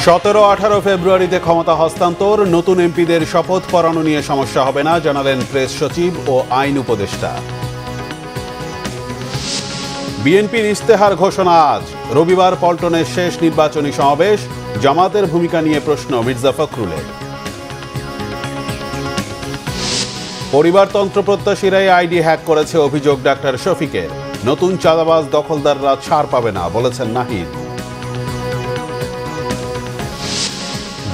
17-18 ফেব্রুয়ারিতে ক্ষমতা হস্তান্তর, নতুন এমপিদের শপথ পড়ানো নিয়ে সমস্যা হবে না জানালেন প্রেস সচিব ও আইন উপদেষ্টা। বিএনপির ইশতেহার ঘোষণা আজ, রবিবার পল্টনের শেষ নির্বাচনী সমাবেশ, জামাতের ভূমিকা নিয়ে প্রশ্ন মির্জা ফখরুলের। পরিবারতন্ত্র প্রত্যাশীরাই আইডি হ্যাক করেছে অভিযোগ ডাক্তার শফিকের, নতুন চাঁদাবাজ দখলদাররা ছাড় পাবে না বলেছেন নাহিদ।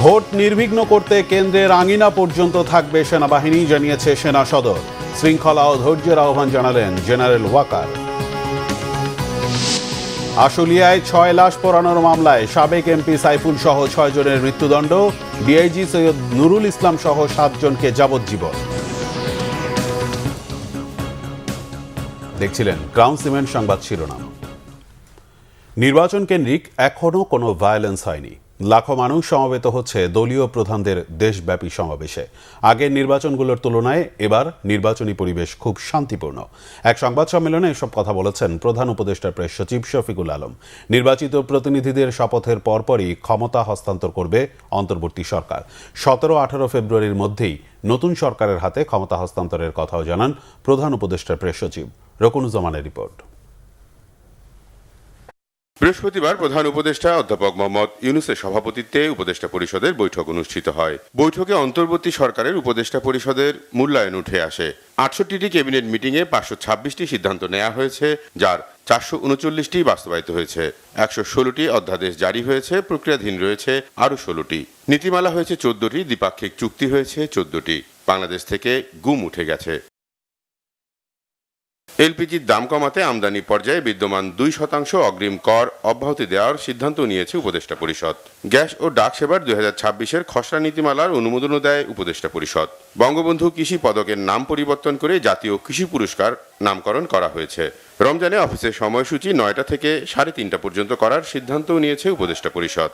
ভোট নির্বিঘ্ন করতে কেন্দ্রের আঙিনা পর্যন্ত থাকবে সেনাবাহিনী জানিয়েছে সেনা সদর, শৃঙ্খলা ও ধৈর্যের আহ্বান জানালেন জেনারেল ওয়াকার। আশুলিয়ায় 6 লাশ পোড়ানোর মামলায় সাবেক এমপি সাইফুল সহ 6 জনের মৃত্যুদণ্ড, ডিআইজি সৈয়দ নুরুল ইসলাম সহ 7 জনকে যাবজ্জীবন। দেখছিলেন ক্রাউন সিমেন্ট সংবাদ শিরোনাম। নির্বাচন কেন্দ্রিক এখনো কোনো ভায়োলেন্স হয়নি, লাখো মানুষ সমবেত হচ্ছে দলীয় প্রধানদের দেশব্যাপী সমাবেশে। আগের নির্বাচনগুলোর তুলনায় এবার নির্বাচনী পরিবেশ খুব শান্তিপূর্ণ। এক সংবাদ সম্মেলনে এসব কথা বলেছেন প্রধান উপদেষ্টা প্রেস সচিব শফিকুল আলম। নির্বাচিত প্রতিনিধিদের শপথের পরপরই ক্ষমতা হস্তান্তর করবে অন্তর্বর্তী সরকার। 17-18 ফেব্রুয়ারির মধ্যেই নতুন সরকারের হাতে ক্ষমতা হস্তান্তরের কথাও জানান প্রধান উপদেষ্টা প্রেস সচিব। রকুনুজ্জামানের রিপোর্ট। বৃহস্পতিবার প্রধান উপদেষ্টা অধ্যাপক মোহাম্মদ ইউনূসের সভাপতিত্বে উপদেষ্টা পরিষদের বৈঠক অনুষ্ঠিত হয়। বৈঠকে অন্তর্বর্তী সরকারের উপদেষ্টা পরিষদের মূল্যায়ন উঠে আসে। 68টি ক্যাবিনেট মিটিংয়ে 526টি সিদ্ধান্ত নেওয়া হয়েছে, যার 439টি বাস্তবায়িত হয়েছে। 116টি অধ্যাদেশ জারি হয়েছে, প্রক্রিয়াধীন রয়েছে আরও 16টি। নীতিমালা হয়েছে 14টি, দ্বিপাক্ষিক চুক্তি হয়েছে 14টি। বাংলাদেশ থেকে গুম উঠে গেছে। এলপিজির দাম কমাতে আমদানি পর্যায়ে বিদ্যমান 2% অগ্রিম কর অব্যাহতি দেওয়ার সিদ্ধান্ত নিয়েছে উপদেষ্টা পরিষদ। গ্যাস ও ডাক সেবার 2026-এর খসড়া নীতিমালার অনুমোদনও দেয় উপদেষ্টা পরিষদ। বঙ্গবন্ধু কৃষি পদকের নাম পরিবর্তন করে জাতীয় কৃষি পুরস্কার নামকরণ করা হয়েছে। রমজানে অফিসের সময়সূচি 9টা থেকে 3:30 পর্যন্ত করার সিদ্ধান্তও নিয়েছে উপদেষ্টা পরিষদ।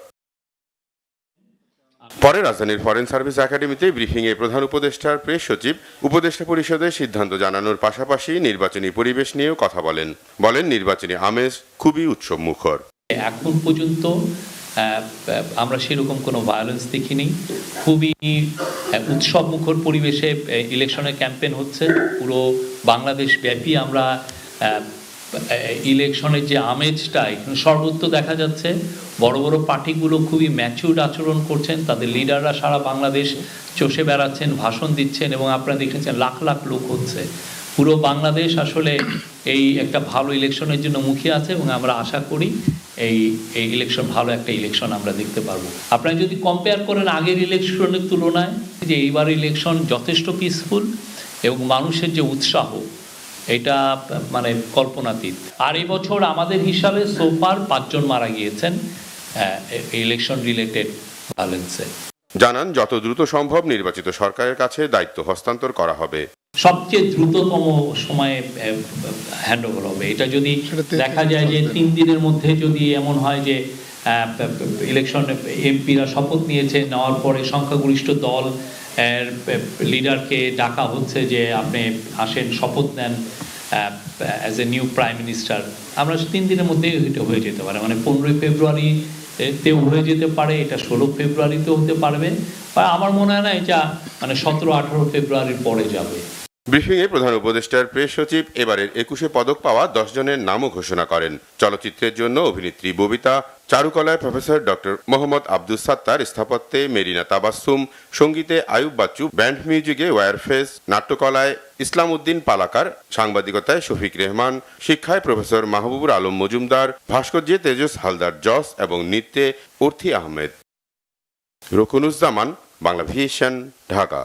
পরে রাজধানীর ফরেন সার্ভিস একাডেমিতে ব্রিফিংয়ে প্রধান উপদেষ্টার প্রেস সচিব উপদেষ্টা পরিষদের সিদ্ধান্ত জানানোর পাশাপাশি নির্বাচনী পরিবেশ নিয়েও কথা বলেন নির্বাচনী আমেজ খুবই উৎসব মুখর। এখন পর্যন্ত আমরা সেরকম কোনো ভায়োলেন্স দেখিনি, খুবই উৎসব মুখর পরিবেশে ইলেকশনের ক্যাম্পেইন হচ্ছে। পুরো বাংলাদেশ ব্যাপী আমরা ইলেকশনের যে আমেজটা এখানে সর্বত্র দেখা যাচ্ছে। বড় বড় পার্টিগুলো খুবই ম্যাচিউরড আচরণ করছেন, তাদের লিডাররা সারা বাংলাদেশ চষে বেড়াচ্ছেন, ভাষণ দিচ্ছেন, এবং আপনারা দেখেছেন লাখ লাখ লোক হচ্ছে। পুরো বাংলাদেশ আসলে এই একটা ভালো ইলেকশনের জন্য মুখিয়ে আছে, এবং আমরা আশা করি এই ইলেকশন ভালো একটা ইলেকশন আমরা দেখতে পারবো। আপনারা যদি কম্পেয়ার করেন আগের ইলেকশনের তুলনায়, যে এইবার ইলেকশন যথেষ্ট পিসফুল এবং মানুষের যে উৎসাহ এটা মানে কল্পনাতীত। আর এই বছর আমাদের হিসাবে সোফার 5 জন মারা গিয়েছেন ইলেকশন রিলেটেড ভায়োলেন্সে। জানান যত দ্রুত সম্ভব নির্বাচিত সরকারের কাছে দায়িত্ব হস্তান্তর করা হবে। সবচেয়ে দ্রুততম সময়ে হ্যান্ডওভার হবে। এটা যদি দেখা যায় যে 3 দিনের মধ্যে যদি এমন হয় যে ইলেকশন এমপিরা শপথ নিয়েছে, নেওয়ার পরে সংখ্যাগরিষ্ঠ দল লিডারকে ডাকা হচ্ছে যে আপনি আসেন শপথ নেন as a new prime minister, আমরা 3 দিনের মধ্যেই এটা হয়ে যেতে পারে। মানে 15 ফেব্রুয়ারিতেও হয়ে যেতে পারে, এটা 16 ফেব্রুয়ারিতেও হতে পারবে, বা আমার মনে হয় না এটা মানে 17-18 ফেব্রুয়ারির পরে যাবে। ব্রিফিংয়ে প্রধান উপদেষ্টার প্রেস সচিব এবারের 21 পদক পাওয়া 10 জনের নামও ঘোষণা করেন। চলচ্চিত্রের জন্য অভিনেত্রী ববিতা, চারুকলায় প্রফেসর ডক্টর মোহাম্মদ আব্দুস সাত্তার, স্থাপত্যে মেরিনা তাবাসসুম, সঙ্গীতে আয়ুব বাচ্চু, ব্যান্ড মিউজিকে ওয়ারফেজ, নাট্যকলায় ইসলাম উদ্দিন পালাকার, সাংবাদিকতায় শফিক রেহমান, শিক্ষায় প্রফেসর মাহবুবুর আলম মজুমদার, ভাস্কর্যে তেজস হালদার জস এবং নৃত্যে অর্থী আহমেদ। রকুনুজ্জামান, বাংলা ভিশন, ঢাকা।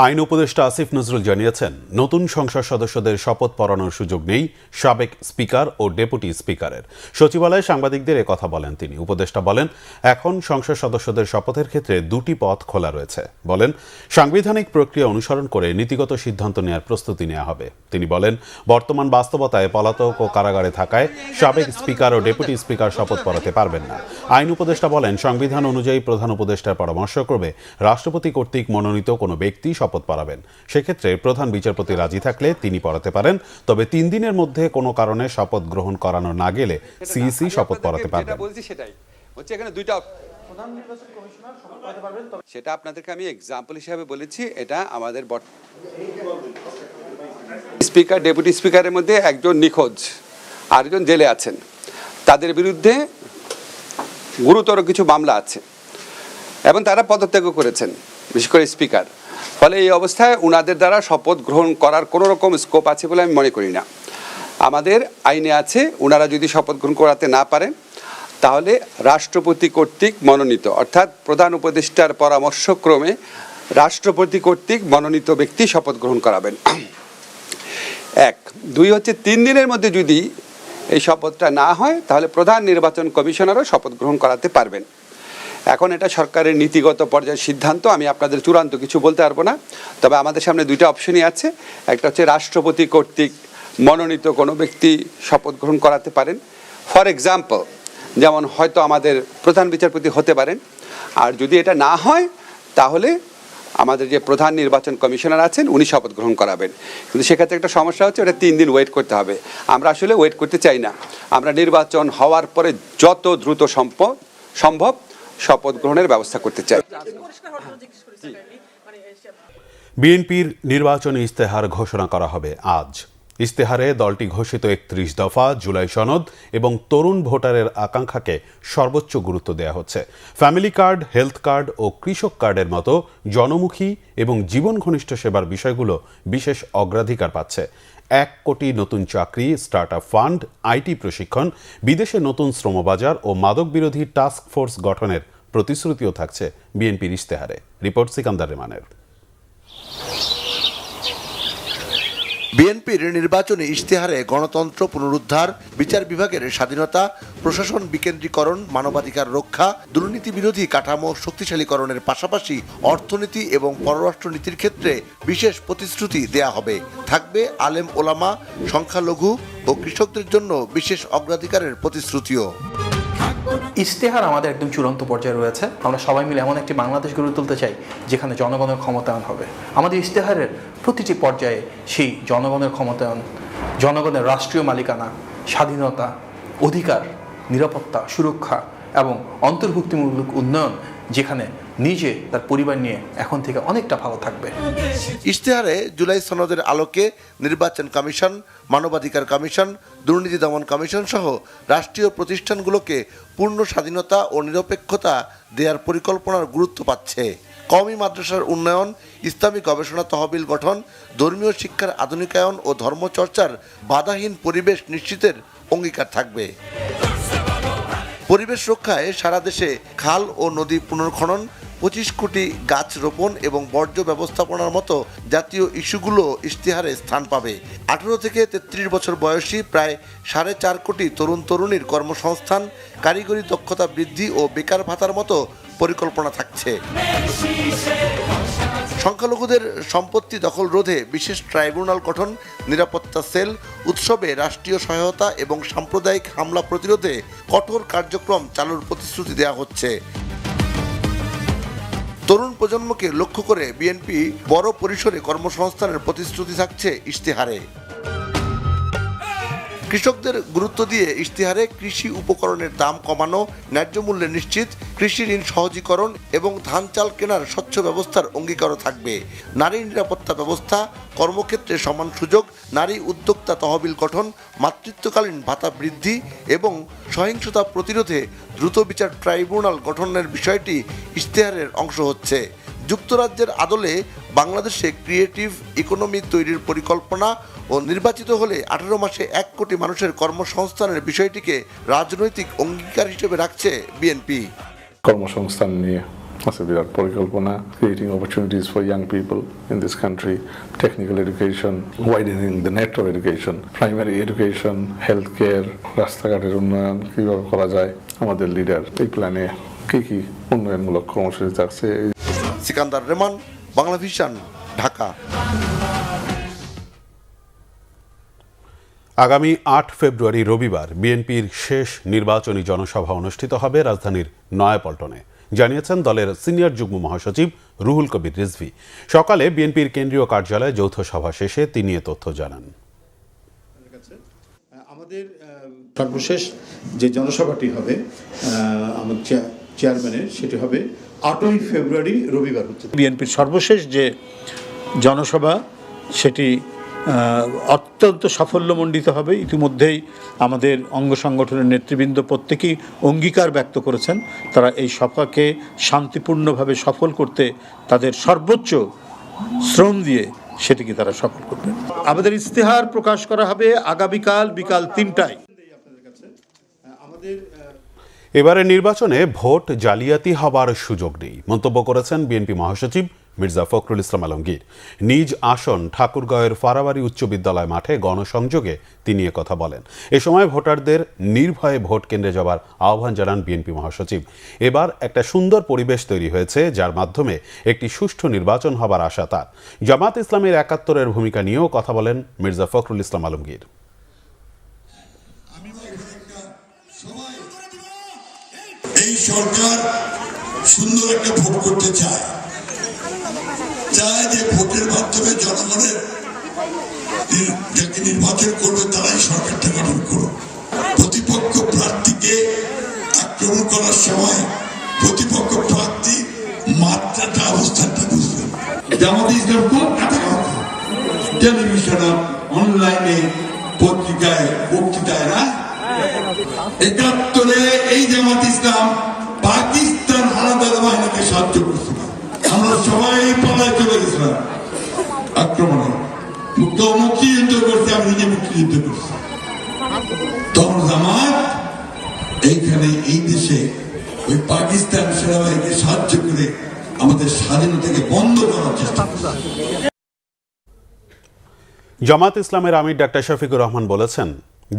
আইন উপদেষ্টা আসিফ নজরুল জানিয়েছেন, নতুন সংসদ সদস্যদের শপথ পড়ানোর সুযোগ নেই সাবেক স্পিকার ও ডেপুটি স্পিকারের। সচিবালয়ে সাংবাদিকদের কথা বলেন তিনি। উপদেষ্টা বলেন, এখন সংসদ সদস্যদের শপথের ক্ষেত্রে 2টি পথ খোলা রয়েছে। বলেন, সাংবিধানিক প্রক্রিয়া অনুসরণ করে নীতিগত সিদ্ধান্ত নেওয়ার প্রস্তুতি নেওয়া হবে। তিনি বলেন, বর্তমান বাস্তবতায় পলাতক ও কারাগারে থাকায় সাবেক স্পিকার ও ডেপুটি স্পিকার শপথ পড়াতে পারবেন না। আইন উপদেষ্টা বলেন, সংবিধান অনুযায়ী প্রধান উপদেষ্টার পরামর্শক্রমে রাষ্ট্রপতি কর্তৃক মনোনীত কোনো ব্যক্তি শপথ পড়াবেন। সেক্ষেত্রে প্রধান বিচারপতি রাজি থাকলে তিনি পড়াতে পারেন, তবে 3 দিনের মধ্যে কোনো কারণে শপথ গ্রহণ করানো না গেলে সিইসি শপথ পড়াতে পারবেন। হচ্ছে এখানে দুইটা সেটা আপনাদেরকে আমি এক্সাম্পল হিসাবে বলেছি। এটা আমাদের স্পিকার ডেপুটি স্পিকারের মধ্যে একজন নিখোঁজ, আরেকজন জেলে আছেন, তাদের বিরুদ্ধে গুরুতর কিছু মামলা আছে এবং তারা পদত্যাগও করেছেন, বিশেষ করে স্পিকার। ফলে এই অবস্থায় ওনাদের দ্বারা শপথ গ্রহণ করার কোনো রকম স্কোপ আছে বলে আমি মনে করি না। আমাদের আইনে আছে ওনারা যদি শপথ গ্রহণ করাতে না পারেন তাহলে রাষ্ট্রপতি কর্তৃক মনোনীত, অর্থাৎ প্রধান উপদেষ্টার পরামর্শক্রমে রাষ্ট্রপতি কর্তৃক মনোনীত ব্যক্তি শপথ গ্রহণ করাবেন। এক, দুই হচ্ছে 3 দিনের মধ্যে যদি এই শপথটা না হয় তাহলে প্রধান নির্বাচন কমিশনারও শপথ গ্রহণ করাতে পারবেন। এখন এটা সরকারের নীতিগত পর্যায়ের সিদ্ধান্ত, আমি আপনাদের চূড়ান্ত কিছু বলতে পারবো না। তবে আমাদের সামনে দুইটা অপশনই আছে, একটা হচ্ছে রাষ্ট্রপতি কর্তৃক মনোনীত কোনো ব্যক্তি শপথ গ্রহণ করাতে পারেন। ফর এক্সাম্পল, যেমন হয়তো আমাদের প্রধান বিচারপতি হতে পারেন। আর যদি এটা না হয় তাহলে আমাদের যে প্রধান নির্বাচন কমিশনার আছেন উনি শপথ গ্রহণ করাবেন। কিন্তু সেক্ষেত্রে একটা সমস্যা হচ্ছে, ওটা 3 দিন ওয়েট করতে হবে। আমরা আসলে ওয়েট করতে চাই না। আমরা নির্বাচন হওয়ার পরে যত দ্রুত সম্ভব শপথ গ্রহণের ব্যবস্থা করতে চাই। বিএনপির নির্বাচনী ইস্তেহার ঘোষণা করা হবে আজ। ইস্তেহারে দলটি ঘোষিত 31 দফা, জুলাই সনদ এবং তরুণ ভোটারের আকাঙ্ক্ষাকে সর্বোচ্চ গুরুত্ব দেওয়া হচ্ছে। ফ্যামিলি কার্ড, হেলথ কার্ড ও কৃষক কার্ডের মতো জনমুখী এবং জীবন ঘনিষ্ঠ সেবার বিষয়গুলো বিশেষ অগ্রাধিকার পাচ্ছে। 1 কোটি নতুন চাকরি, স্টার্টআপ ফান্ড, আইটি প্রশিক্ষণ, বিদেশে নতুন শ্রমবাজার ও মাদক বিরোধী টাস্ক ফোর্স গঠনের প্রতিশ্রুতিও থাকছে বিএনপির ইস্তেহারে। রিপোর্ট সিকান্দার রেমানের। বিএনপির নির্বাচনী ইশতেহারে গণতন্ত্র পুনরুদ্ধার, বিচার বিভাগের স্বাধীনতা, প্রশাসন বিকেন্দ্রীকরণ, মানবাধিকার রক্ষা, দুর্নীতি বিরোধী কাঠামো শক্তিশালীকরণের পাশাপাশি অর্থনীতি এবং পররাষ্ট্রনীতির ক্ষেত্রে বিশেষ প্রতিশ্রুতি দেয়া হবে। থাকবে আলেম ওলামা, সংখ্যালঘু ও কৃষকদের জন্য বিশেষ অগ্রাধিকারের প্রতিশ্রুতিও। ইশতেহার আমাদের একদম চূড়ান্ত পর্যায়ে রয়েছে। আমরা সবাই মিলে এমন একটি বাংলাদেশ গড়ে তুলতে চাই যেখানে জনগণের ক্ষমতায়ন হবে। আমাদের ইশতেহারের প্রতিটি পর্যায়ে সেই জনগণের ক্ষমতায়ন, জনগণের রাষ্ট্রীয় মালিকানা, স্বাধীনতা, অধিকার, নিরাপত্তা, সুরক্ষা এবং অন্তর্ভুক্তিমূলক উন্নয়ন, যেখানে নিজে তার পরিবার নিয়ে এখন থেকে অনেকটা ভালো থাকবে। ইশতেহারে জুলাই সনদের আলোকে নির্বাচন কমিশন, মানবাধিকার কমিশন, দুর্নীতি দমন কমিশন সহ রাষ্ট্রীয় প্রতিষ্ঠানগুলোকে পূর্ণ স্বাধীনতা ও নিরপেক্ষতা দেওয়ার পরিকল্পনার গুরুত্ব পাচ্ছে। কওমি মাদ্রাসার উন্নয়ন, ইসলামী গবেষণা তহবিল গঠন, ধর্মীয় শিক্ষার আধুনিকায়ন ও ধর্মচর্চার বাধাহীন পরিবেশ নিশ্চিতের অঙ্গীকার থাকবে। পরিবেশ রক্ষায় সারা দেশে খাল ও নদী পুনর্খনন, 25 কোটি গাছ রোপণ এবং বর্জ্য ব্যবস্থাপনার মতো জাতীয় ইস্যুগুলো ইশতেহারে স্থান পাবে। 18 থেকে 33 বছর বয়সী প্রায় 4.5 কোটি তরুণ তরুণীর কর্মসংস্থান, কারিগরি দক্ষতা বৃদ্ধি ও বেকার ভাতার মতো পরিকল্পনা থাকছে। সংখ্যালঘুদের সম্পত্তি দখল রোধে বিশেষ ট্রাইব্যুনাল গঠন, নিরাপত্তা সেল, উৎসবে রাষ্ট্রীয় সহায়তা এবং সাম্প্রদায়িক হামলা প্রতিরোধে কঠোর কার্যক্রম চালুর প্রতিশ্রুতি দেওয়া হচ্ছে। তরুণ প্রজন্মকে লক্ষ্য করে বিএনপি বড় পরিসরে কর্মসংস্থানের প্রতিশ্রুতি থাকছে ইশতেহারে। কৃষকদের গুরুত্ব দিয়ে ইশতেহারে কৃষি উপকরণের দাম কমানো, ন্যায্য মূল্যে নিশ্চিত, কৃষি ঋণ সহজীকরণ এবং ধান চাল কেনার স্বচ্ছ ব্যবস্থার অঙ্গীকারও থাকবে। নারী নিরাপত্তা ব্যবস্থা, কর্মক্ষেত্রে সমান সুযোগ, নারী উদ্যোক্তা তহবিল গঠন, মাতৃত্বকালীন ভাতা বৃদ্ধি এবং সহিংসতা প্রতিরোধে দ্রুত বিচার ট্রাইব্যুনাল গঠনের বিষয়টি ইশতেহারের অংশ হচ্ছে। যুক্তরাজ্যের আদলে বাংলাদেশে ক্রিয়েটিভ ইকোনমি তৈরির পরিকল্পনা ও নির্বাচিত হলে 18 মাসে 1 কোটি মানুষের কর্মসংস্থানের বিষয়টিকে রাজনৈতিক অঙ্গীকার হিসেবে রাখছে বিএনপি। কর্মসংস্থান নিয়ে আছে বিরাট পরিকল্পনা, creating opportunities for young people in this country, technical education, widening the net off education, primary education, health care, রাস্তাঘাটের উন্নয়ন কীভাবে করা যায়। আমাদের লিডার এই প্ল্যানে কী কী উন্নয়নমূলক কর্মসূচি থাকছে। সিকান্দার রেমান, বাংলা ভিশন, ঢাকা। আগামী 8 ফেব্রুয়ারি রবিবার বিএনপির শেষ নির্বাচনী জনসভা অনুষ্ঠিত হবে রাজধানীর নয়াপল্টনে, জানিয়েছেন দলের সিনিয়র যুগ্ম মহাসচিব রুহুল কবির রিজভী। সকালে বিএনপির কেন্দ্রীয় কার্যালয়ে যৌথ সভা শেষে তিনি এ তথ্য জানান। আমাদের সর্বশেষ যে জনসভাটি হবে আমাদের চেয়ারম্যানের, সেটি হবে 8ই ফেব্রুয়ারি রবিবার হচ্ছে। বিএনপির সর্বশেষ যে জনসভা সেটি অত্যন্ত সাফল্যমণ্ডিত হবে। ইতিমধ্যেই আমাদের অঙ্গ সংগঠনের নেতৃবৃন্দ প্রত্যেকেই অঙ্গীকার ব্যক্ত করেছেন তারা এই সভাকে শান্তিপূর্ণভাবে সফল করতে তাদের সর্বোচ্চ শ্রম দিয়ে সেটিকে তারা সফল করবেন। আমাদের ইস্তেহার প্রকাশ করা হবে আগামীকাল বিকাল 3টায়। এবারে নির্বাচনে ভোট জালিয়াতি হবার সুযোগ নেই মন্তব্য করেছেন বিএনপি মহাসচিব মির্জা ফখরুল ইসলাম আলমগীর। নিজ আসন ঠাকুরগাঁওয়ের ফারাবাড়ি উচ্চ বিদ্যালয় মাঠে গণসংযোগে তিনি কথা বলেন। এ সময় ভোটারদের নির্ভয়ে ভোট কেন্দ্রে যাওয়ার আহ্বান জানান বিএনপি মহাসচিব। এবার একটা সুন্দর পরিবেশ তৈরি হয়েছে, যার মাধ্যমে একটি সুষ্ঠু নির্বাচন হবার আশা তার। জামাত ইসলামের ৭১-এর ভূমিকা নিয়েও কথা বলেন মির্জা ফখরুল ইসলাম আলমগীর। এই সরকার সুন্দর একটা ভোট করতে চায় যে ভোটের মাধ্যমে জনগণের যাকে নির্বাচন করবে তারাই সরকারটা গঠন করুক। প্রতিপক্ষ প্রার্থীকে আক্রমণ করার সময় প্রতিপক্ষ প্রার্থী মাত্রাটা অবস্থানটা বুঝবে। জামাত ইসলাম খুব টেলিভিশন অনলাইনে পত্রিকায় বক্তৃতায় না ৭১-এ এই জামাত ইসলাম পাকিস্তান হানাদার বাহিনীকে সাহায্য করছিল। আমরা সবাই পালায় চলে গেছিলাম আক্রমণে, মুক্তিযুদ্ধ করছি, আমি নিজে মুক্তিযুদ্ধ করছি। তখন জামাত এইখানে এই দেশে ওই পাকিস্তান সেনাবাহিনীকে সাহায্য করে আমাদের স্বাধীনতাকে বন্ধ করার চেষ্টা করছে। জামাত ইসলামের আমির ডাক্তার শফিকুর রহমান বলেছেন,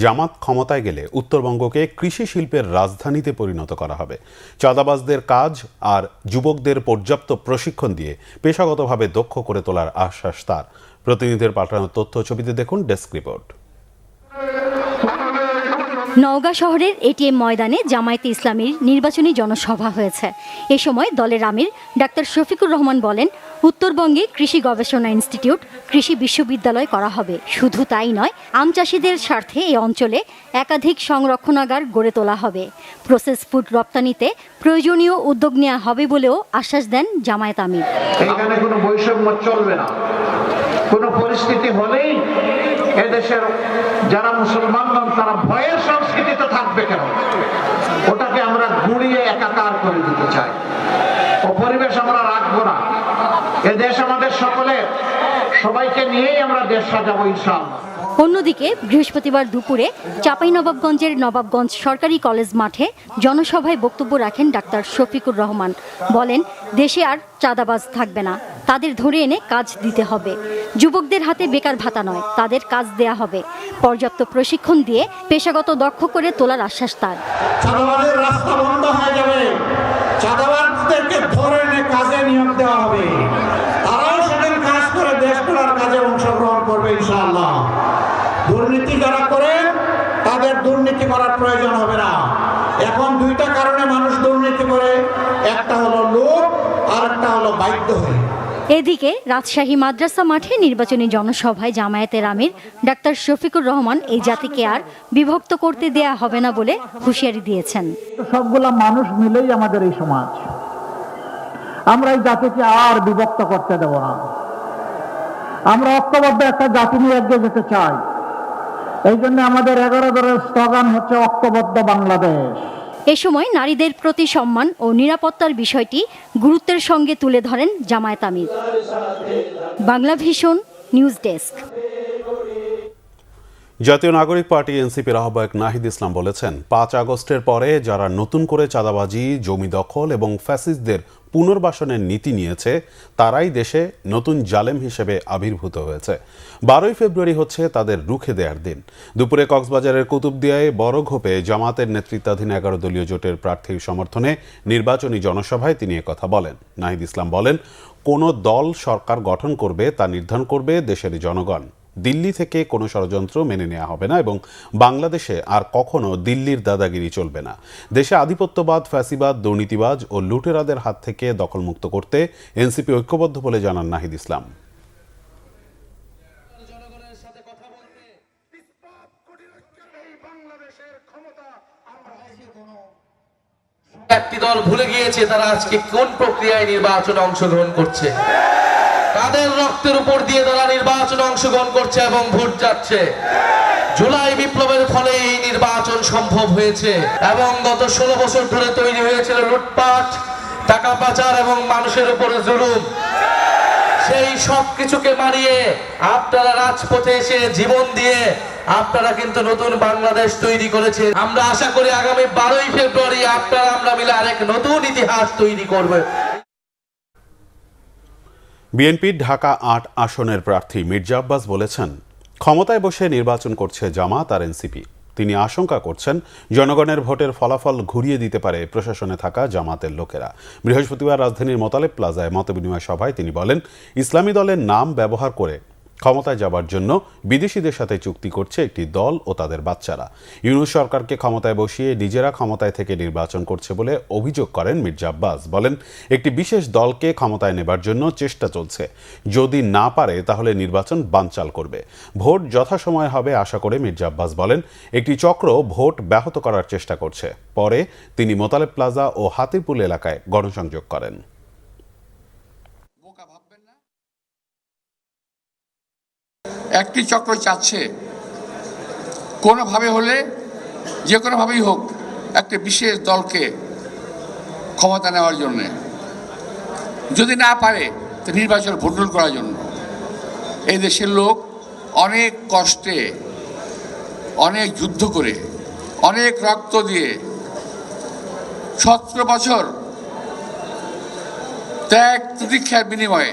জামাত ক্ষমতায় গেলে উত্তরবঙ্গকে কৃষি শিল্পের রাজধানীতে পরিণত করা হবে। চাঁদাবাজদের কাজ আর যুবকদের পর্যাপ্ত প্রশিক্ষণ দিয়ে পেশাগতভাবে দক্ষ করে তোলার আশ্বাস তার। প্রতিনিধিদের পাঠানো তথ্য ছবিতে দেখুন ডেস্ক রিপোর্ট। নওগাঁ শহরের এটিএম ময়দানে জামায়াতে ইসলামীর নির্বাচনী জনসভা হয়েছে। এ সময় দলের আমির ডাক্তার শফিকুর রহমান বলেন, উত্তরবঙ্গে কৃষি গবেষণা ইনস্টিটিউট, কৃষি বিশ্ববিদ্যালয় করা হবে। শুধু তাই নয়, আম চাষিদের স্বার্থে এই অঞ্চলে একাধিক সংরক্ষণাগার গড়ে তোলা হবে। প্রসেস ফুড রপ্তানিতে প্রয়োজনীয় উদ্যোগ নেওয়া হবে বলেও আশ্বাস দেন জামায়াত আমির। এখানে কোনো বৈষম্য চলবে না। কোনো পরিস্থিতি হলেই এদেশের যারা মুসলমান নন তারা ভয়ের সংস্কৃতিতে থাকবে কেন, ওটাকে আমরা গুঁড়িয়ে একাকার করে দিতে চাই। ও পরিবেশ আমরা রাখবো না। এ দেশ আমাদের সকলের, সবাইকে নিয়েই আমরা দেশ সাজাবো ইনশাআল্লাহ। অন্যদিকে বৃহস্পতিবার দুপুরে চাঁপাইনবাবগঞ্জের নবাবগঞ্জ সরকারি কলেজ মাঠে জনসভায় বক্তব্য রাখেন ডাক্তার শফিকুর রহমান। বলেন, দেশে আর চাঁদাবাজ থাকবে না, তাদের ধরে এনে কাজ দিতে হবে। যুবকদের হাতে বেকার ভাতা নয়, তাদের কাজ দেয়া হবে। পর্যাপ্ত প্রশিক্ষণ দিয়ে পেশাগত দক্ষ করে তোলার আশ্বাস তার। চাঁদাবাজের রাস্তা বন্ধ হয়ে যাবে, চাঁদাবাজদেরকে ধরে এনে কাজে নিয়োগ দেওয়া হবে। তারাও সেদিন কাজ করে দেশ গড়ার কাজে অংশগ্রহণ করবে ইনশাআল্লাহ। দুর্নীতি যারা করে তাদের দুর্নীতি করার প্রয়োজন হবে না। এখন দুইটা কারণে মানুষ দুর্নীতি করে, একটা হলো লোভ আর একটা হলো বাধ্য হয়ে। এদিকে রাজশাহী মাদ্রাসা মাঠে নির্বাচনী জনসভায় জামায়াতের আমির ডাক্তার শফিকুর রহমান এই জাতিকে আর বিভক্ত করতে দেয়া হবে না বলে হুঁশিয়ারি দিয়েছেন। সবগুলা মানুষ মিলেই আমাদের এই সমাজ, আমরা এই জাতিকে আর বিভক্ত করতে দেব না। আমরা ঐক্যবদ্ধ একটা জাতি নিয়ে এগিয়ে যেতে চাই। এই জন্য আমাদের 11 দলের স্লোগান হচ্ছে ঐক্যবদ্ধ বাংলাদেশ। এ সময় নারীদের প্রতি সম্মান ও নিরাপত্তার বিষয়টি গুরুত্বের সঙ্গে তুলে ধরেন জামায়াত আমির। Bangla vision news desk. জাতীয় নাগরিক পার্টি এনসিপির আহ্বায়ক নাহিদ ইসলাম বলেছেন, 5 আগস্টের পরে যারা নতুন করে চাঁদাবাজি, জমি দখল এবং ফ্যাসিস্টদের পুনর্বাসনের নীতি নিয়েছে তারাই দেশে নতুন জালেম হিসেবে আবির্ভূত হয়েছে। 12ই ফেব্রুয়ারি হচ্ছে তাদের রুখে দেওয়ার দিন। দুপুরে কক্সবাজারের কুতুবদিয়ায় বড় ঘোপে জামাতের নেতৃত্বাধীন 11 দলীয় জোটের প্রার্থীর সমর্থনে নির্বাচনী জনসভায় তিনি কথা বলেন। নাহিদ ইসলাম বলেন, কোন দল সরকার গঠন করবে তা নির্ধারণ করবে দেশের জনগণ। দিল্লি থেকে কোনো ষড়যন্ত্র মেনে নেওয়া হবে না এবং বাংলাদেশে আর কখনো দিল্লির দাদাগিরি চলবে না। দেশে আধিপত্যবাদ, ফ্যাসিবাদ, দুর্নীতিবাজ ও লুটেরাদের হাত থেকে দখলমুক্ত করতে এনসিপি ঐক্যবদ্ধ বলে জানান নাহিদ ইসলাম। একটি দল ভুলে গিয়েছে তারা আজকে কোন প্রক্রিয়ায় নির্বাচনে অংশগ্রহণ করছে, তাদের রক্তের উপর দিয়ে তারা নির্বাচনে অংশগ্রহণ করছে এবং ভোট যাচ্ছে। জুলাই বিপ্লবের ফলে এই নির্বাচন সম্ভব হয়েছে এবং গত 16 বছর ধরে তৈরি হয়েছিল লুটপাট, টাকা পাচার এবং মানুষের উপর জুলুম। সেই সব কিছুকে মানিয়ে আপনারা রাজপথে এসে জীবন দিয়ে আপনারা কিন্তু নতুন বাংলাদেশ তৈরি করেছেন। আমরা আশা করি আগামী 12ই ফেব্রুয়ারি আপনারা আমরা মিলে আরেক নতুন ইতিহাস তৈরি করব। বিএনপির ঢাকা ৮ আসনের প্রার্থী মির্জা আব্বাস বলেছেন, ক্ষমতায় বসে নির্বাচন করছে জামাত আর এনসিপি। তিনি আশঙ্কা করছেন জনগণের ভোটের ফলাফল ঘুরিয়ে দিতে পারে প্রশাসনে থাকা জামাতের লোকেরা। বৃহস্পতিবার রাজধানীর মোতালেব প্লাজায় মতবিনিময় সভায় তিনি বলেন, ইসলামী দলের নাম ব্যবহার করে ক্ষমতায় যাবার জন্য বিদেশিদের সাথে চুক্তি করছে একটি দল ও তাদের বাচ্চারা। ইউনূস সরকারকে ক্ষমতায় বসিয়ে নিজেরা ক্ষমতায় থেকে নির্বাচন করছে বলে অভিযোগ করেন মির্জা আব্বাস। বলেন, একটি বিশেষ দলকে ক্ষমতায় নেবার জন্য চেষ্টা চলছে, যদি না পারে তাহলে নির্বাচন বানচাল করবে। ভোট যথাসময়ে হবে আশা করে মির্জা আব্বাস বলেন, একটি চক্র ভোট ব্যাহত করার চেষ্টা করছে। পরে তিনি মোতালেব প্লাজা ও হাতিরপুল এলাকায় গণসংযোগ করেন। একটি চক্র চাচ্ছে কোনোভাবে হলে, যে কোনোভাবেই হোক, একটি বিশেষ দলকে ক্ষমতা নেওয়ার জন্য, যদি না পারে তো নির্বাচন ভণ্ডুল করার জন্য। এই দেশের লোক অনেক কষ্টে, অনেক যুদ্ধ করে, অনেক রক্ত দিয়ে 17 বছর ত্যাগ প্রতীক্ষার বিনিময়ে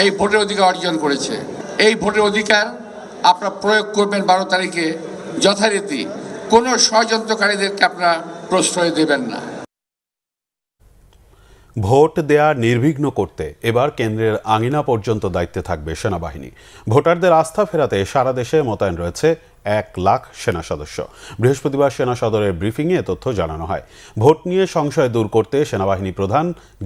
এই ভোটের অধিকার অর্জন করেছে। এই ভোটের অধিকার আপনারা প্রয়োগ করবেন 12 তারিখে যথারীতি। কোনো ষড়যন্ত্রকারীদেরকে আপনারা প্রশ্রয় দেবেন না। ভোট দেয়া নির্বিঘ্ন করতে এবার কেন্দ্রের আঙিনা পর্যন্ত দায়িত্বে থাকবে সেনাবাহিনী। ভোটারদের আস্থা ফেরাতে সারা দেশে মোতায়েন রয়েছে 1 লাখ সেনা সদস্য। বৃহস্পতিবার সেনা সদরের ব্রিফিংয়ে তথ্য জানানো হয়। ভোট নিয়ে সংশয় দূর করতে সেনাবাহিনী প্রধান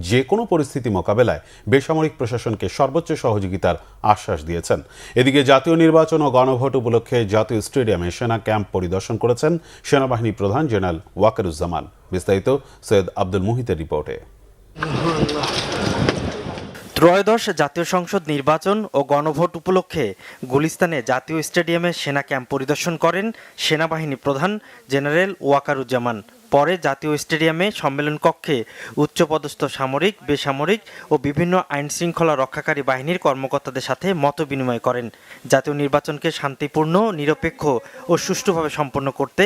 যে কোনো পরিস্থিতি মোকাবেলায় বেসামরিক প্রশাসনকে সর্বোচ্চ সহযোগিতার আশ্বাস দিয়েছেন। এদিকে জাতীয় নির্বাচন ও গণভোট উপলক্ষে জাতীয় স্টেডিয়ামে সেনা ক্যাম্প পরিদর্শন করেছেন সেনাবাহিনী প্রধান জেনারেল ওয়াকারুজ্জামান। বিস্তারিত সৈয়দ আব্দুল মুহিতের রিপোর্টে। ত্রয়োদশ জাতীয় সংসদ নির্বাচন ও গণভোট উপলক্ষে গুলিস্তানে জাতীয় স্টেডিয়ামে সেনা ক্যাম্প পরিদর্শন করেন সেনাবাহিনী প্রধান জেনারেল ওয়াকারুজ্জামান। পরে জাতীয় স্টেডিয়ামে সম্মেলন কক্ষে উচ্চপদস্থ সামরিক, বেসামরিক ও বিভিন্ন আইন শৃঙ্খলা রক্ষাকারী বাহিনীর কর্মকর্তাদের সাথে মত বিনিময় করেন। জাতীয় নির্বাচনকে শান্তিপূর্ণ, নিরপেক্ষ ও সুষ্ঠুভাবে সম্পন্ন করতে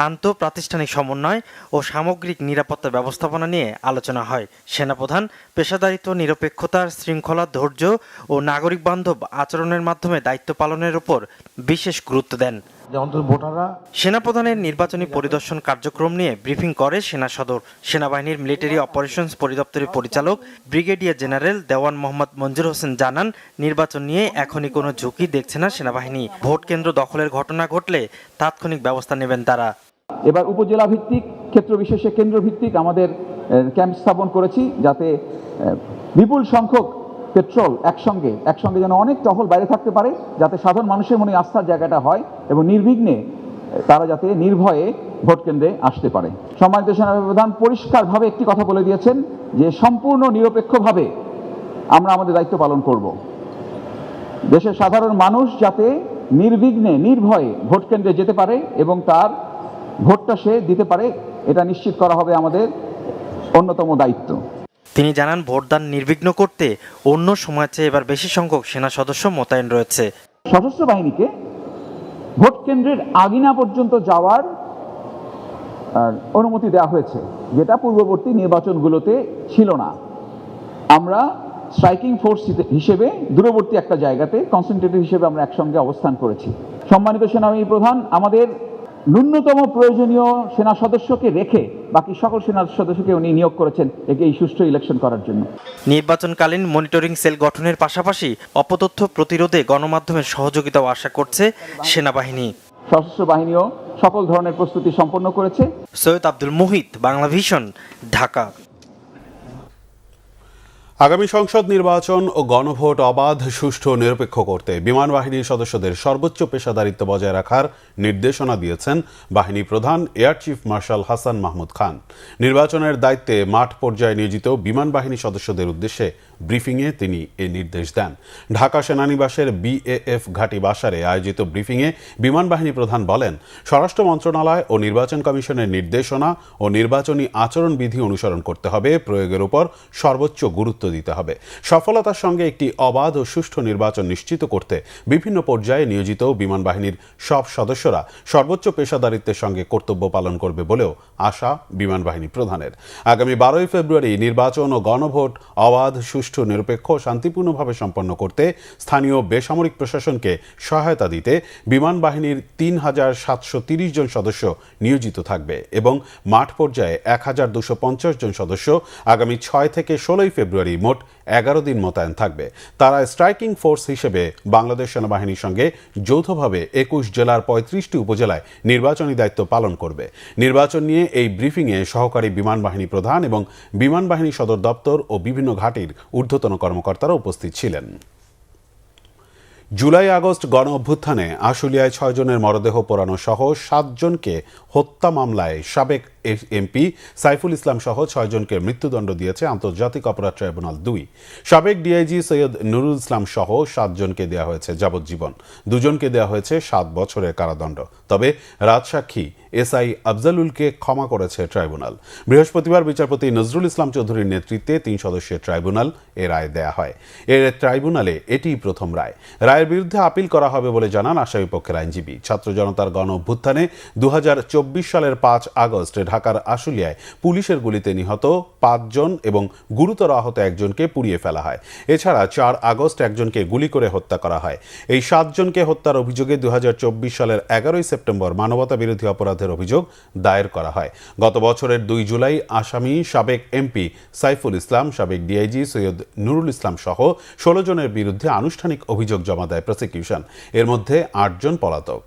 আন্তঃপ্রাতিষ্ঠানিক সমন্বয় ও সামগ্রিক নিরাপত্তা ব্যবস্থাপনা নিয়ে আলোচনা হয়। সেনাপ্রধান পেশাদারিত্ব, নিরপেক্ষতা, শৃঙ্খলা, ধৈর্য ও নাগরিক বান্ধব আচরণের মাধ্যমে দায়িত্ব পালনের উপর বিশেষ গুরুত্ব দেন। সেনাপ্রধানের নির্বাচনী পরিদর্শন কার্যক্রম নিয়ে ব্রিফিং করে সেনা সদর। সেনাবাহিনীর মিলিটারি অপারেশনস পরিদপ্তরের পরিচালক ব্রিগেডিয়ার জেনারেল দেওয়ান মোহাম্মদ মঞ্জুর হোসেন জানান, নির্বাচন নিয়ে এখনই কোনো ঝুঁকি দেখছে না সেনাবাহিনী। ভোট কেন্দ্র দখলের ঘটনা ঘটলে তাৎক্ষণিক ব্যবস্থা নেবেন তারা। এবার উপজেলা ভিত্তিক, ক্ষেত্র বিশেষে কেন্দ্র ভিত্তিক আমাদের ক্যাম্প স্থাপন করেছি, যাতে বিপুল সংখ্যক পেট্রোল একসঙ্গে যেন অনেক টহল বাইরে থাকতে পারে, যাতে সাধারণ মানুষের মনে আস্থার জায়গাটা হয় এবং নির্বিঘ্নে তারা যাতে নির্ভয়ে ভোট কেন্দ্রে আসতে পারে। সম্মানিত সেনাপ্রধান পরিষ্কারভাবে একটি কথা বলে দিয়েছেন যে সম্পূর্ণ নিরপেক্ষভাবে আমরা আমাদের দায়িত্ব পালন করব। দেশের সাধারণ মানুষ যাতে নির্বিঘ্নে, নির্ভয়ে ভোট কেন্দ্রে যেতে পারে এবং তার ভোটটা সে দিতে পারে, এটা নিশ্চিত করা হবে আমাদের অন্যতম দায়িত্ব। তিনি জানান, ভোটদান নির্বিঘ্ন করতে অন্য সময়ের চেয়ে এবার বেশি সংখ্যক সেনা সদস্য মোতায়েন রয়েছে। সশস্ত্র বাহিনীকে ভোট কেন্দ্রের আঙিনা পর্যন্ত যাওয়ার অনুমতি দেওয়া হয়েছে, যেটা পূর্ববর্তী নির্বাচনগুলোতে ছিল না। আমরা স্ট্রাইকিং ফোর্স হিসেবে দূরবর্তী একটা জায়গাতে কনসেন্ট্রেটিভ হিসেবে আমরা একসঙ্গে অবস্থান করেছি। সম্মানিত সেনাবাহিনী প্রধান আমাদের ন্যূনতম প্রয়োজনীয় সেনা সদস্যকে রেখে বাকি সকল সেনা সদস্যকে উনি নিয়োগ করেছেন এই সুষ্ঠু ইলেকশন করার জন্য। নির্বাচনকালীন মনিটরিং সেল গঠনের পাশাপাশি অপতথ্য প্রতিরোধে গণমাধ্যমের সহযোগিতাও আশা করছে সেনাবাহিনী। সশস্ত্র বাহিনীও সকল ধরনের প্রস্তুতি সম্পন্ন করেছে। সৈয়দ আব্দুল মুহিত, বাংলা ভিশন, ঢাকা। আগামী সংসদ নির্বাচন ও গণভোট অবাধ, সুষ্ঠু ও নিরপেক্ষ করতে বিমান বাহিনীর সদস্যদের সর্বোচ্চ পেশাদারিত্ব বজায় রাখার নির্দেশনা দিয়েছেন বাহিনী প্রধান air chief marshal Hasan Mahmud Khan. নির্বাচনের দায়িত্বে মাঠ পর্যায়ে নিয়োজিত বিমান বাহিনী সদস্যদের উদ্দেশ্যে ব্রিফিংয়ে তিনি এ নির্দেশ দেন। ঢাকা সেনানিবাসের বিএএফ ঘাঁটি বাসারে আয়োজিত ব্রিফিংয়ে বিমান বাহিনী প্রধান বলেন, স্বরাষ্ট্র মন্ত্রণালয় ও নির্বাচন কমিশনের নির্দেশনা ও নির্বাচনী আচরণবিধি অনুসরণ করতে হবে, প্রয়োগের উপর সর্বোচ্চ গুরুত্ব দিতে হবে। সফলতার সঙ্গে একটি অবাধ ও সুষ্ঠু নির্বাচন নিশ্চিত করতে বিভিন্ন পর্যায়ে নিয়োজিত বিমান বাহিনীর সব সদস্যরা সর্বোচ্চ পেশাদারিত্বের সঙ্গে কর্তব্য পালন করবে বলেও আশা বিমান বাহিনী প্রধানের। আগামী 12 ফেব্রুয়ারি নির্বাচন ও গণভোট অবাধ, সুষ্ঠু, নিরপেক্ষ ও শান্তিপূর্ণভাবে সম্পন্ন করতে স্থানীয় বেসামরিক প্রশাসনকে সহায়তা দিতে বিমান বাহিনীর ৩,৭৩০ জন সদস্য নিয়োজিত থাকবে এবং মাঠ পর্যায়ে ১,২৫০ জন সদস্য আগামী ৬ থেকে ১৬ ফেব্রুয়ারি মোট 11 দিন মোতায়েন থাকবে। তারা স্ট্রাইকিং ফোর্স হিসেবে বাংলাদেশ সেনাবাহিনীর সঙ্গে যৌথভাবে ২১ জেলার ৩৫টি উপজেলায় নির্বাচনী দায়িত্ব পালন করবে। নির্বাচন নিয়ে এই ব্রিফিংয়ে সহকারী বিমান বাহিনী প্রধান এবং বিমান বাহিনী সদর দপ্তর ও বিভিন্ন ঘাঁটির ঊর্ধ্বতন কর্মকর্তারা উপস্থিত ছিলেন। জুলাই আগস্ট গণ অভ্যুত্থানে আশুলিয়ায় ৬ জনের মরদেহ পোড়ানো সহ ৭ জনকে হত্যা মামলায় সাবেক এমপি সাইফুল ইসলাম সহ ৬ জনকে মৃত্যুদণ্ড দিয়েছে আন্তর্জাতিক অপরাধ ট্রাইব্যুনাল ২। সাবেক ডিআইজি সৈয়দ নুরুল ইসলাম সহ ৭ জনকে দেওয়া হয়েছে যাবজ্জীবন, ২ জনকে দেওয়া হয়েছে ৭ বছরের কারাদণ্ড। তবে রাজসাক্ষী এসআই আফজালুলকে ক্ষমা করেছে ট্রাইব্যুনাল। বৃহস্পতিবার বিচারপতি নজরুল ইসলাম চৌধুরীর নেতৃত্বে ৩ সদস্যের ট্রাইব্যুনাল এ রায় দেয়া হয়। এর ট্রাইব্যুনালে এটিই প্রথম রায়। রায়ের বিরুদ্ধে আপিল করা হবে বলে জানান আসামি পক্ষের আইনজীবী। ছাত্র জনতার গণ অভ্যুত্থানে ২০২৪ সালের ৫ আগস্ট ঢাকার আশুলিয়ায় পুলিশের গুলিতে নিহত ৫ জন এবং গুরুতর আহত একজনকে পুড়িয়ে ফেলা হয়। এছাড়া ৪ আগস্ট একজনকে গুলি করে হত্যা করা হয়। এই ৭ জনকে হত্যার অভিযোগে ২০২৪ সালের ১১ সেপ্টেম্বর মানবতা বিরোধী অপরাধের অভিযোগ দায়ের করা হয়। গত বছরের ২ জুলাই আসামি সাবেক এমপি সাইফুল ইসলাম, সাবেক ডিআইজি সৈয়দ নুরুল ইসলাম সহ ১৬ জনের বিরুদ্ধে আনুষ্ঠানিক অভিযোগ জমা দেয় প্রসিকিউশন। এর মধ্যে ৮ জন পলাতক।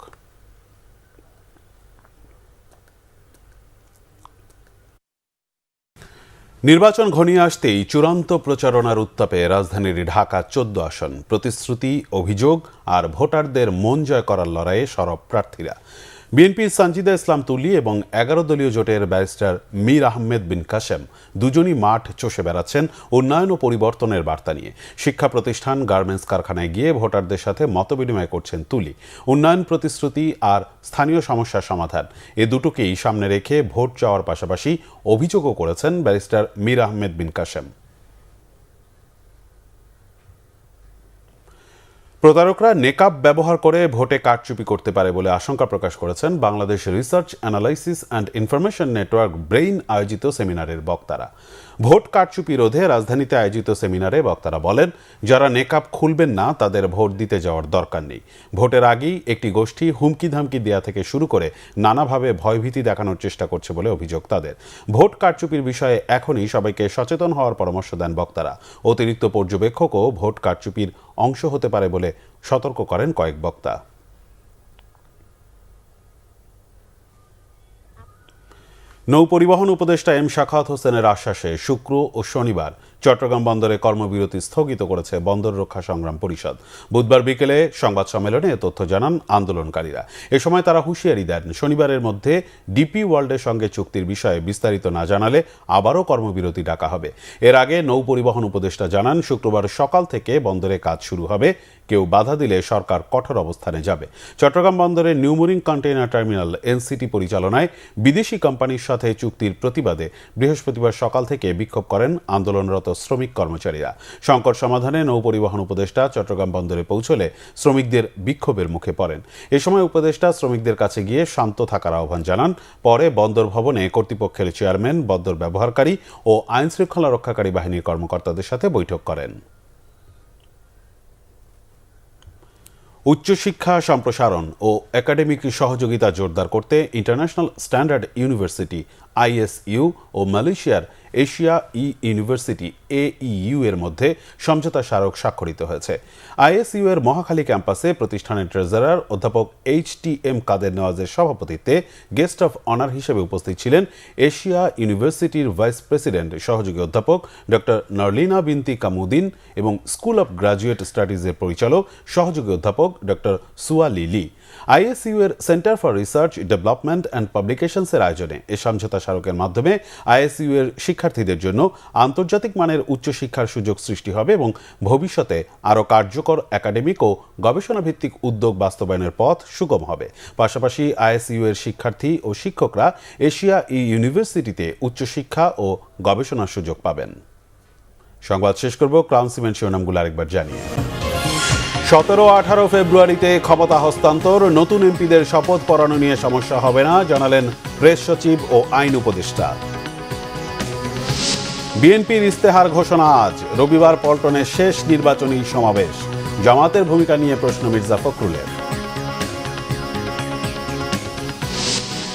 নির্বাচন ঘনিয়ে আসতেই চূড়ান্ত প্রচারণার উত্তাপে রাজধানীর ঢাকা ১৪ আসন, প্রতিশ্রুতি, অভিযোগ আর ভোটারদের মন জয় করার লড়াইয়ে সরব প্রার্থীরা। বিএনপির সানজিদা ইসলাম তুলি এবং ১১ দলীয় জোটের ব্যারিস্টার মীর আহমেদ বিন কাশেম দুজনই মাঠ চষে বেড়াচ্ছেন উন্নয়ন ও পরিবর্তনের বার্তা নিয়ে। শিক্ষা প্রতিষ্ঠান, গার্মেন্টস কারখানায় গিয়ে ভোটারদের সাথে মতবিনিময় করছেন তুলি। উন্নয়ন, প্রতিশ্রুতি আর স্থানীয় সমস্যার সমাধান এ দুটোকেই সামনে রেখে ভোট চাওয়ার পাশাপাশি অভিযোগও করেছেন ব্যারিস্টার মীর আহমেদ বিন কাশেম। প্রতারকরা নেকাব ব্যবহার করে ভোটে কারচুপি করতে পারে বলে আশঙ্কা প্রকাশ করেছেন Bangladesh research, analysis and information network brain আয়োজিত সেমিনারের বক্তারা। ভোট কারচুপি রোধে রাজধানীতে আয়োজিত সেমিনারে বক্তারা বলেন, যারা নেকাব খুলবেন না তাদের ভোট দিতে যাওয়ার দরকার নেই। ভোটের আগেই একটি গোষ্ঠী হুমকি ধামকি দেয়া থেকে শুরু করে নানাভাবে ভয়ভীতি দেখানোর চেষ্টা করছে বলে অভিযোগ তাদের। ভোট কারচুপির বিষয়ে এখনই সবাইকে সচেতন হওয়ার পরামর্শ দেন বক্তারা। অতিরিক্ত পর্যবেক্ষকও ভোট কারচুপির অংশ হতে পারে বলে সতর্ক করেন কয়েক বক্তা। নৌপরিবহন উপদেষ্টা এম শাখাওয়াত হোসেনের আশ্বাসে শুক্র ও শনিবার চট্টগ্রাম বন্দরে কর্মবিরতি স্থগিত করেছে বন্দর রক্ষা সংগ্রাম পরিষদ। বুধবার বিকেলে সংবাদ সম্মেলনে এ তথ্য জানান আন্দোলনকারীরা। এ সময় তারা হুঁশিয়ারি দেন, শনিবারের মধ্যে ডিপি ওয়ার্ল্ডের সঙ্গে চুক্তির বিষয়ে বিস্তারিত না জানালে আবারও কর্মবিরতি ডাকা হবে। এর আগে নৌ পরিবহন উপদেষ্টা জানান, শুক্রবার সকাল থেকে বন্দরে কাজ শুরু হবে। কেউ বাধা দিলে সরকার কঠোর অবস্থানে যাবে। চট্টগ্রাম বন্দরে নিউমোরিং কন্টেইনার টার্মিনাল এনসিটি পরিচালনায় বিদেশি কোম্পানির সাথে চুক্তির প্রতিবাদে বৃহস্পতিবার সকাল থেকে বিক্ষোভ করেন আন্দোলনরত শ্রমিক কর্মচারীরা। সংকট সমাধানে নৌ পরিবহন উপদেষ্টা চট্টগ্রাম বন্দরে পৌঁছলে শ্রমিকদের বিক্ষোভের মুখে পড়েন। এ সময় উপদেষ্টা শ্রমিকদের কাছে গিয়ে শান্ত থাকার আহ্বান জানান। পরে বন্দর ভবনে কর্তৃপক্ষের চেয়ারম্যান, বন্দর ব্যবহারকারী ও আইন শৃঙ্খলা রক্ষাকারী বাহিনীর কর্মকর্তাদের সাথে বৈঠক করেন। উচ্চশিক্ষা সম্প্রসারণ ও একাডেমিক সহযোগিতা জোরদার করতে ইন্টারন্যাশনাল স্ট্যান্ডার্ড ইউনিভার্সিটি আইএসইউ ও মালয়েশিয়ার এশিয়া ইউনিভার্সিটি AEU এর মধ্যে সমঝোতা স্মারক স্বাক্ষরিত হয়েছে। ISU এর মহাখালী ক্যাম্পাসে প্রতিষ্ঠানের ট্রেজারার অধ্যাপক HTM কাদের নওয়াজের সভাপতিত্বে গেস্ট অফ অনার হিসেবে উপস্থিত ছিলেন এশিয়া ইউনিভার্সিটির ভাইস প্রেসিডেন্ট সহযোগী অধ্যাপক ডক্টর নার্লিনা বিনতি কামুদ্দিন এবং স্কুল অব গ্রাজুয়েট স্টাডিজের পরিচালক সহযোগী অধ্যাপক ডক্টর সুয়া লিলি। ISU এর centre for research development and পাবলিকেশনসের আয়োজনে এ সমঝোতা স্মারকের মাধ্যমে ISU এর শিক্ষার্থীদের জন্য আন্তর্জাতিক মানের উচ্চশিক্ষার সুযোগ সৃষ্টি হবে এবং ভবিষ্যতে আরও কার্যকর একাডেমিক ও গবেষণা ভিত্তিক উদ্যোগ বাস্তবায়নের পথ সুগম হবে। পাশাপাশি ISU এর শিক্ষার্থী ও শিক্ষকরা এশিয়া ইউনিভার্সিটিতে উচ্চশিক্ষা ও গবেষণার সুযোগ পাবেন। সংবাদ শেষ করব ক্রাউন সিমেন্ট শিরোনামগুলো আরেকবার জানিয়ে। 17-18 ফেব্রুয়ারিতে ক্ষমতা হস্তান্তর, নতুন এমপিদের শপথ পড়ানো নিয়ে সমস্যা হবে না জানালেন প্রেস সচিব ও আইন উপদেষ্টা। বিএনপির ইস্তেহার ঘোষণা আজ, রবিবার পল্টনের শেষ নির্বাচনী সমাবেশ। জামাতের ভূমিকা নিয়ে প্রশ্ন মির্জা ফখরুলের।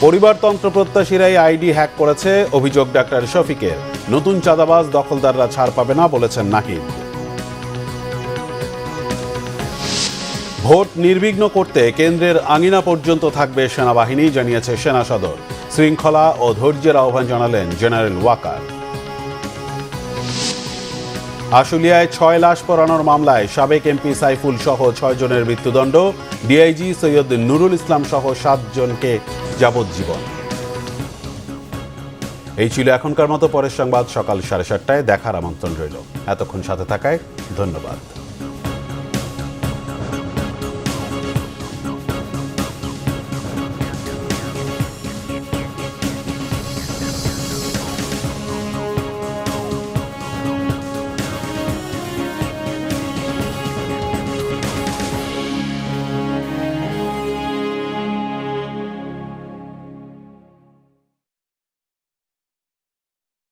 পরিবারতন্ত্র প্রত্যাশীরাই আইডি হ্যাক করেছে অভিযোগ ডাক্তার শফিকের। নতুন চাঁদাবাজ দখলদাররা ছাড় পাবে না বলেছেন নাহিদ। ভোট নির্বিঘ্ন করতে কেন্দ্রের আঙিনা পর্যন্ত থাকবে সেনাবাহিনী জানিয়েছে সেনা সদর। শৃঙ্খলা ও ধৈর্যের আহ্বান জানালেন জেনারেল ওয়াকার। আশুলিয়ায় 6 লাশ পোড়ানোর মামলায় সাবেক এমপি সাইফুল সহ 6 জনের মৃত্যুদণ্ড। ডিআইজি সৈয়দ নুরুল ইসলাম সহ 7 জনকে যাবজ্জীবন। এই ছিল এখনকার মতো। পরের সংবাদ সকাল 7:30টায় দেখার আমন্ত্রণ রইল। এতক্ষণ সাথে থাকায় ধন্যবাদ।